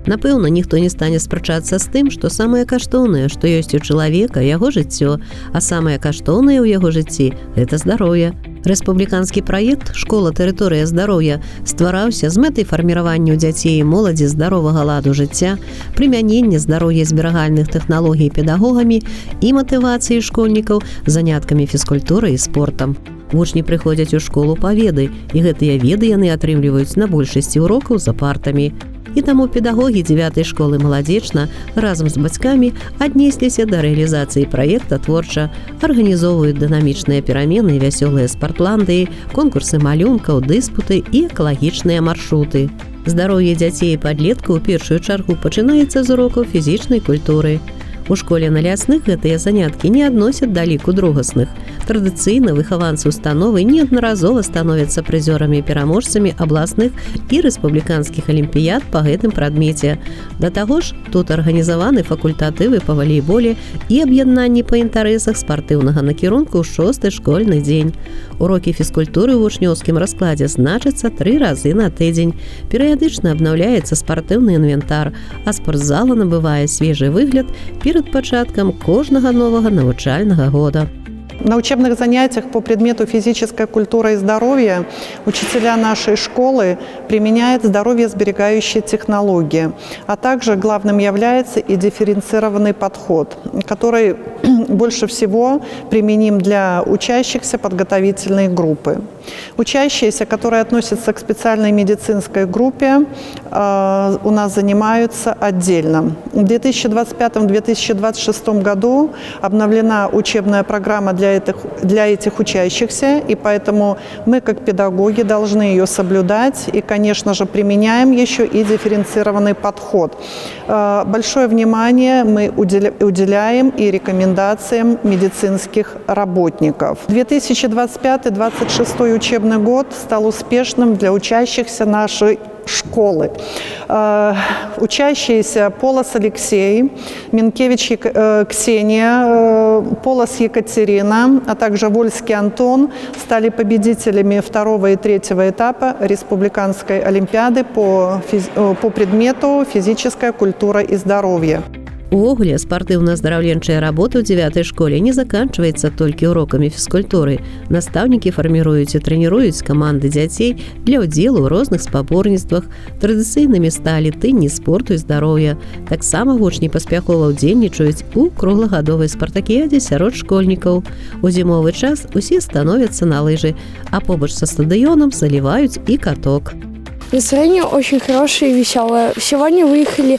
Напэўна, ніхто не стане спрачацца з тым, што самае каштоўнае, што ёсць у чалавека, яго жыццё, а самае каштоўнае ў яго жыцці – гэта здароўе. Рэспубліканскі праект «Школа тэрыторыя здароўя» ствараўся з мэтай фарміравання ў дзяцей і моладзі здаровага ладу жыцця, прымянення здароўя зберагальных тэхналогій педагогамі і матывацыі школьнікаў заняткамі фізкультурай і спортам. Вучні прыходзяць у школу па веды, і гэтыя веды яны атрымліваюць на большасці урокаў за партамі. І таму педагогі 9-й школы «Маладзечна» разам з бацькамі аднесліся да рэалізацыі праекта творча, арганізоўваюць дынамічныя перамены і вясёлыя спартландыі, конкурсы малюнкаў, дыспуты і экалагічныя маршруты. Здароўе дзяцей і падлеткаў у першую чаргу пачынаецца з урокаў фізічнай культуры. У школе на лясных гэтыя заняткі не адносяць да ліку другасных. Традыцыйна выхаванцы установы неаднаразова становяцца прызёрамі і пераможцамі абласных і рэспубліканскіх алімпіяд па гэтым прадмеце. Да таго ж, тут арганізаваны факультатывы па валейболе і аб'яднанні па інтарэсах спартыўнага накірунку ў 6-й школьны дзень. Урокі фізкультуры ў вучнёўскім раскладзе значацца 3 разы на тыдзень. Перыядычна абнаўляецца спартыўны інвентар, а спортзала набывае свежы выгляд перад пачаткам кожнага новага навучальнага года. На учебных занятиях по предмету физическая культура и здоровье учителя нашей школы применяют здоровье-сберегающие технологии, а также главным является и дифференцированный подход, который больше всего применим для учащихся подготовительной группы. Учащиеся, которые относятся к специальной медицинской группе, у нас занимаются отдельно. В 2025-2026 году обновлена учебная программа для этих учащихся, и поэтому мы, как педагоги, должны ее соблюдать и, конечно же, применяем еще и дифференцированный подход. Большое внимание мы уделяем и рекомендациям медицинских работников. 2025-2026 учебный год стал успешным для учащихся нашей школы. Учащиеся Полос Алексей, Минкевич Ксения, Полос Екатерина, а также Вольский Антон стали победителями 2-го и 3-го этапа Республиканской олимпиады по предмету физическая культура и здоровье. Увогуле, спартыўна-аздараўленчая работа ў 9-й школе не заканчваецца толькі урокамі фізкультуры. Настаўнікі фарміруюць і трэніруюць каманды дзяцей для ўдзелу ў розных спаборніцтвах. Традыцыйнымі сталі тынні спорту і здароўя. Таксама вучні паспяхова ўдзельнічаюць у круглагадовай спартакіядзе сярод школьнікаў. У зімовы час усе становяцца на лыжы, а побач са стадыёнам заливаюць і каток. Настроение очень хорошее и веселое. Сегодня выехали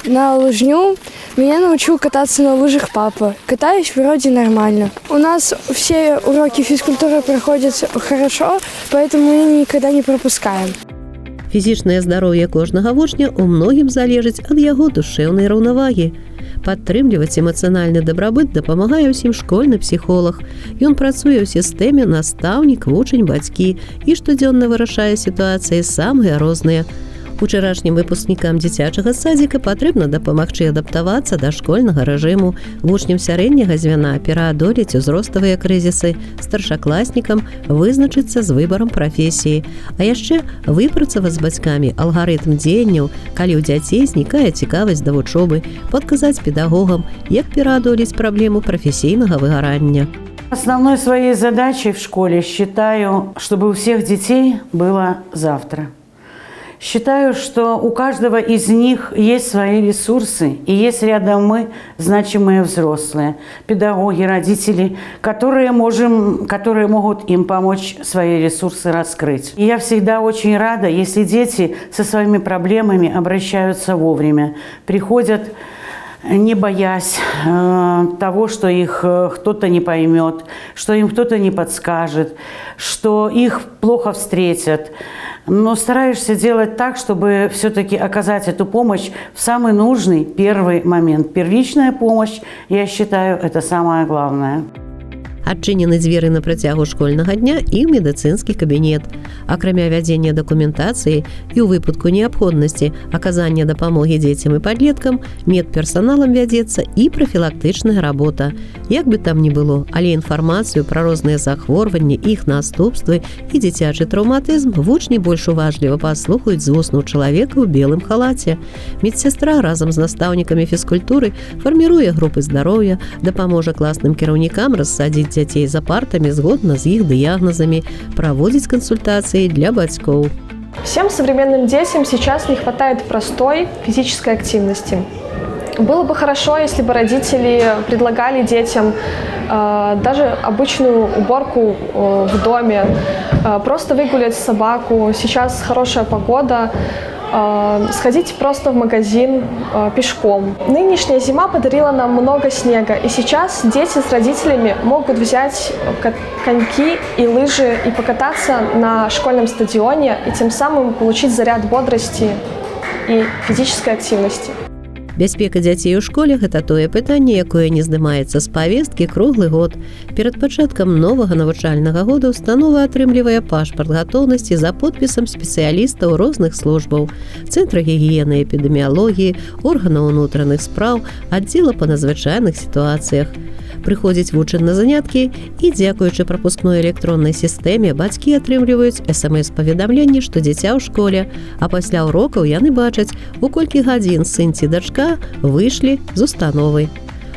на лыжню. Меня научил кататься на лыжах папа. Катаюсь вроде нормально. У нас все уроки физкультуры проходят хорошо, поэтому мы никогда не пропускаем. Фізічнае здароўе кожнага вучня ў многім залежыць ад яго душэўнай раўнавагі. Падтрымліваць эмацыянальны дабрабыт дапамагае ўсім школьны псіхолог. Ён працуе ў сістэме настаўнік, вучань, бацькі і штодзённа вырашае сітуацыі самыя розныя. Учарашнім выпускнікам дзіцячага садзіка патрэбна дапамагчы адаптавацца да школьнага рэжыму, вучням сярэдняга звяна пераадолець узроставыя крызісы, старшакласнікам вызначыцца з выбарам прафесіі, а яшчэ выпрацаваць з бацькамі алгарытм дзеянняў, калі ў дзяцей знікае цікавасць да вучобы, падказаць педагогам, як пераадолець праблему прафесійнага выгарання. Основной своей задачей в школе считаю, чтобы у всех детей было завтра. Считаю, что у каждого из них есть свои ресурсы, и есть рядом мы, значимые взрослые, педагоги, родители, которые могут им помочь свои ресурсы раскрыть. И я всегда очень рада, если дети со своими проблемами обращаются вовремя, приходят, не боясь того, что их кто-то не поймет, что им кто-то не подскажет, что их плохо встретят. Но стараешься делать так, чтобы все-таки оказать эту помощь в самый нужный первый момент. Первичная помощь, я считаю, это самое главное. Адчынены дзверы на працягу школьнага дня і ў медыцынскі кабінет. Акрамя вядзення дакументацыі і ў выпадку неабходнасці аказання дапамогі дзецям і падлеткам, медперсаналам вядзецца і прафілактычная работа. Як бы там ні было, але інфармацыю пра розныя захворванні, іх наступствы і дзіцячы траўматызм вучні больш уважліва паслухаюць з вуснаў чалавека ў белым халаце. Медсястра разам з настаўнікамі фізкультуры фарміруе групы здароўя, дапаможа класным кіраўнікам рассадзіць дзяцей за партамі згодна з іх дыягназамі, праводзіць кансультацыі для бацькоў. Всем современным детям сейчас не хватает простой физической активности. Было бы хорошо, если бы родители предлагали детям даже обычную уборку в доме, просто выгулять собаку. Сейчас хорошая погода. Сходить просто в магазин пешком. Нынешняя зима подарила нам много снега, и сейчас дети с родителями могут взять коньки и лыжи и покататься на школьном стадионе, и тем самым получить заряд бодрости и физической активности. Бяспека дзяцей у школе – гэта тое пытанне, якое не здымаецца з павесткі круглы год. Перад пачаткам новага навучальнага года установа атрымлівае пашпарт гатоўнасці за подпісам спецыялістаў розных службаў, Цэнтра гігіены і эпідэміялогіі, органаў унутраных спраў, аддзела па надзвычайных сітуацыях. Прыходзіць вучань на заняткі і, дзякуючы прапускной электроннай сістэме, бацькі атрымліваюць СМС-паведамленні, што дзіця ў школе, а пасля урокаў яны бачаць, у колькі гадзін сын ці дачка выйшлі з установы.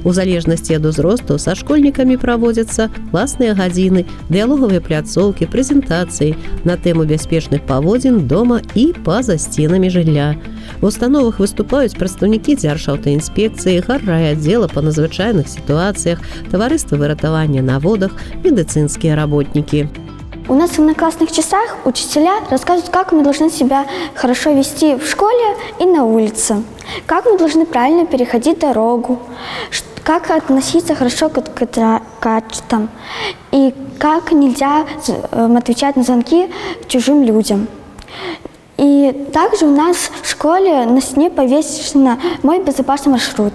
У залежнасці ад узросту са школьнікамі праводзяцца класныя гадзіны, дыялогавыя пляцоўкі, прэзентацыі на тэму бяспечных паводзін дома і па-за сценамі жылля. У установах выступаюць прадстаўнікі дзяржаўтаінспекцыі, гаррайаддзела па надзвычайных сітуацыях, таварыства выратавання на водах, медыцынскія работнікі. У нас на классных часах учителя рассказывают, как мы должны себя хорошо вести в школе и на улице, как мы должны правильно переходить дорогу, как относиться хорошо к качествам и как нельзя отвечать на звонки чужим людям. И также у нас в школе на стене повешен мой безопасный маршрут.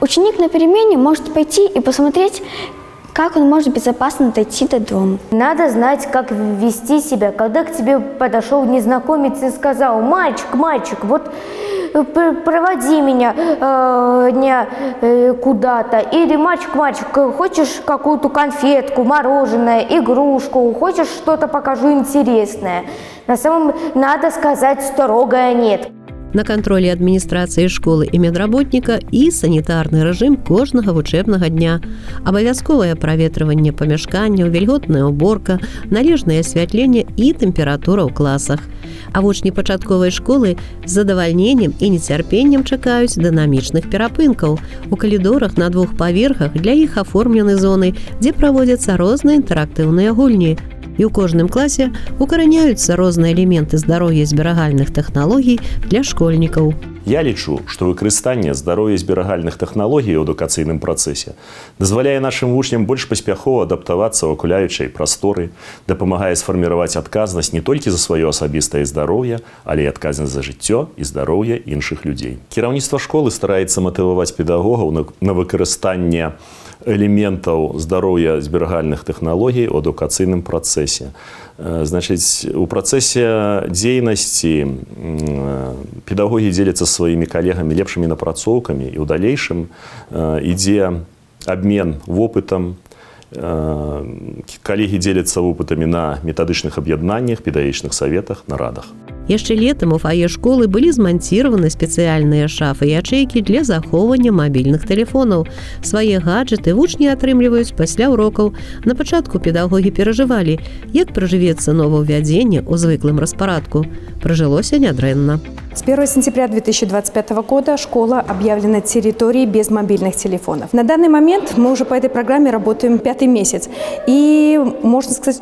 Ученик на перемене может пойти и посмотреть, как он может безопасно дойти до дома. Надо знать, как вести себя. Когда к тебе подошел незнакомец и сказал: мальчик, вот проводи меня куда-то. Или мальчик, хочешь какую-то конфетку, мороженое, игрушку, хочешь что-то покажу интересное. На самом надо сказать строгое «нет». На кантролі адміністрацыі школы і медработніка і санітарны рэжым кожнага вучэбнага дня, абавязковае праветрыванне памяшканняў, вільготная ўборка, належнае асвятленне і тэмпература ў класах. А вучні пачатковай школы з задавальненнем і нецярпеннем чакаюць дынамічных перапынкаў. У калідорах на 2 паверхах для іх аформлены зоны, дзе праводзяцца розныя інтэрактыўныя гульні. І ў кожным класе укараняюцца розныя элементы здароўя зберагальных тэхналогій для школьнікаў. Я лічу, што выкарыстанне здароўя зберагальных тэхналогій у адукацыйным працэсе дазваляе нашым вучням больш паспяхова адаптавацца ў акуляючай прасторы, дапамагае сфарміраваць адказнасць не толькі за сваё асабістае здароўе, але і адказнасць за жыццё і здароўе іншых людзей. Кіраўніцтва школы стараецца матываваць педагогаў на выкарыстанне элементаў здароўя зберагальных тэхналогій у адукацыйным працэсе. Значыць, у працэсе дзейнасці педагогі дзеляцца сваімі калегамі лепшымі напрацоўкамі, і ў далейшым ідзе абмен вопытам. Калегі дзеляцца вопытамі на метадычных аб'яднаннях, педагагічных саветах, нарадах. Яшчэ летам у фае школы былі зманціраваны спецыяльныя шафы і ячэйкі для захоўвання мабільных тэлефонаў. Свае гаджеты вучні атрымліваюць пасля урокаў. На пачатку педагогі перажывалі, як пражывецца новаўвядзенне ў звыклым распарадку. Пражылося нядрэнна. С 1 сентября 2025 года школа объявлена территорией без мобильных телефонов. На данный момент мы уже по этой программе работаем 5-й месяц. И, можно сказать,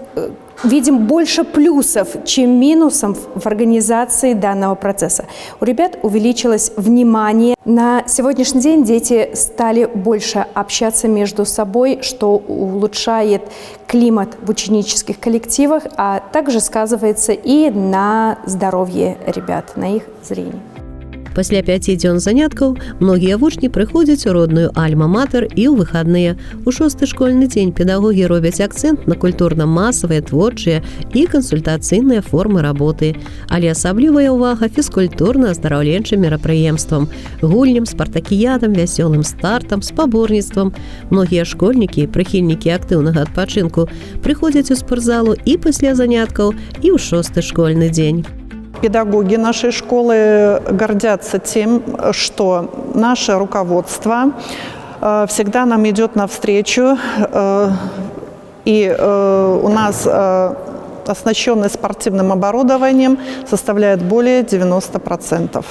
видим больше плюсов, чем минусов в организации данного процесса. У ребят увеличилось внимание. На сегодняшний день дети стали больше общаться между собой, что улучшает климат в ученических коллективах, а также сказывается и на здоровье ребят, на их зрении. Пасля 5 дзён заняткаў многія вучні прыходзяць у родную альма-матэр і ў выхадныя. У 6-й школьны дзень педагогі робяць акцэнт на культурна-масавыя, творчыя і кансультацыйныя формы работы. Але асаблівая ўвага фізкультурна-аздараўленчым мерапрыемствам, гульням, спартакіядам, вясёлым стартам, спаборніцтвам. Многія школьнікі, прыхільнікі актыўнага адпачынку прыходзяць у спортзалу і пасля заняткаў, і ў 6-й школьны дзень. Педагоги нашей школы гордятся тем, что наше руководство всегда нам идет навстречу, и у нас оснащенность спортивным оборудованием составляет более 90%.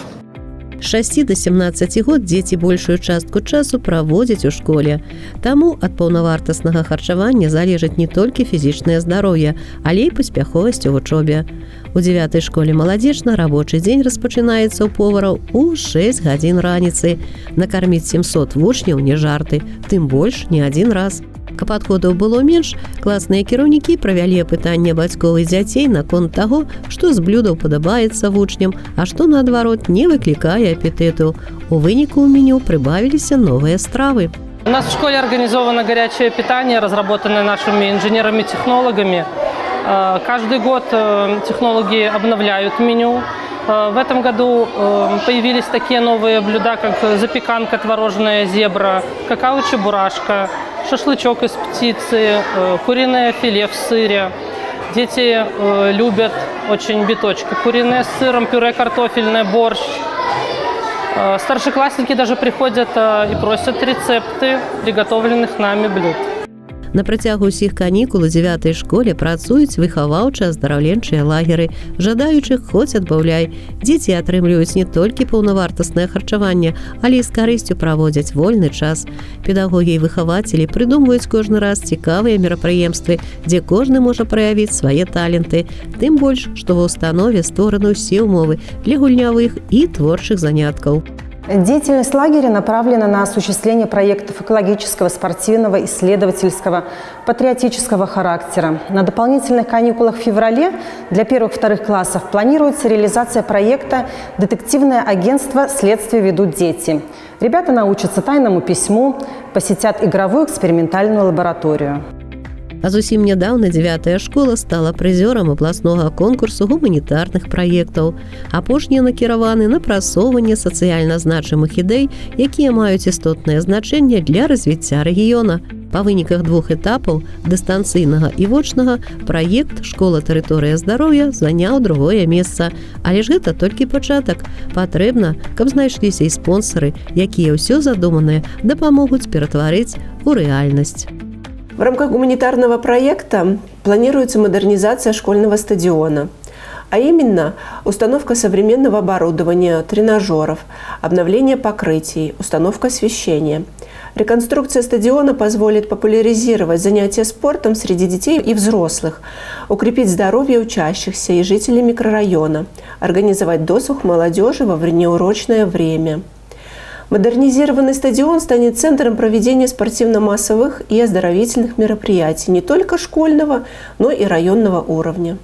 З 6 до 17 год дзеці большую частку часу праводзяць у школе. Таму ад паўнавартаснага харчавання залежыць не толькі фізічнае здароўе, але і паспяховасць у вучобе. У 9-й школе «Маладзечна» рабочы дзень распачынаецца ў повараў у 6 гадзін раніцы. Накарміць 700 вучняў не жарты, тым больш не адзін раз. Каб адходаў было менш, класныя кіраўнікі правялі апытанне бацькоў і дзяцей наконт таго, што з блюдаў падабаецца вучням, а што, наадварот, не выклікае апетыту. У выніку ў меню прыбавіліся новыя стравы. У нас в школе организовано горячее питание, разработанное нашими инженерами-технологами. Каждый год технологи обновляют меню. В этом году появились такие новые блюда, как запеканка творожная зебра, какао-чебурашка, шашлычок из птицы, куриное филе в сыре. Дети любят очень биточки куриные с сыром, пюре картофельное, борщ. Старшеклассники даже приходят и просят рецепты приготовленных нами блюд. На працягу ўсіх канікул у 9-й школе працуюць выхаваўча-аздараўленчыя лагеры. Жадаючых хоць адбаўляй. Дзеці атрымліваюць не толькі паўнавартаснае харчаванне, але і з карысцю праводзяць вольны час. Педагогі і выхавацелі прыдумваюць кожны раз цікавыя мерапрыемствы, дзе кожны можа праявіць свае таленты. Тым больш, што ва ўстанове створаны ўсе ўмовы для гульнявых і творчых заняткаў. Деятельность лагеря направлена на осуществление проектов экологического, спортивного, исследовательского, патриотического характера. На дополнительных каникулах в феврале для 1-2 классов планируется реализация проекта «Детективное агентство. Следствие ведут дети». Ребята научатся тайному письму, посетят игровую экспериментальную лабораторию. А зусім нядаўна 9-я школа стала прызёрам абласнога конкурсу гуманітарных праектаў. Апошнія накіраваны на прасоўванне сацыяльна значымых ідэй, якія маюць істотнае значэнне для развіцця рэгіёна. Па выніках 2 этапаў дыстанцыйнага і вочнага праект «Школа тэрыторыя здароўя» заняў 2-е месца. Але ж гэта толькі пачатак. Патрэбна, каб знайшліся і спонсары, якія ўсё задуманае дапамогуць ператварыць у рэальнасць. В рамках гуманитарного проекта планируется модернизация школьного стадиона, а именно установка современного оборудования, тренажеров, обновление покрытий, установка освещения. Реконструкция стадиона позволит популяризировать занятия спортом среди детей и взрослых, укрепить здоровье учащихся и жителей микрорайона, организовать досуг молодежи во внеурочное время. Модернизированный стадион станет центром проведения спортивно-массовых и оздоровительных мероприятий не только школьного, но и районного уровня.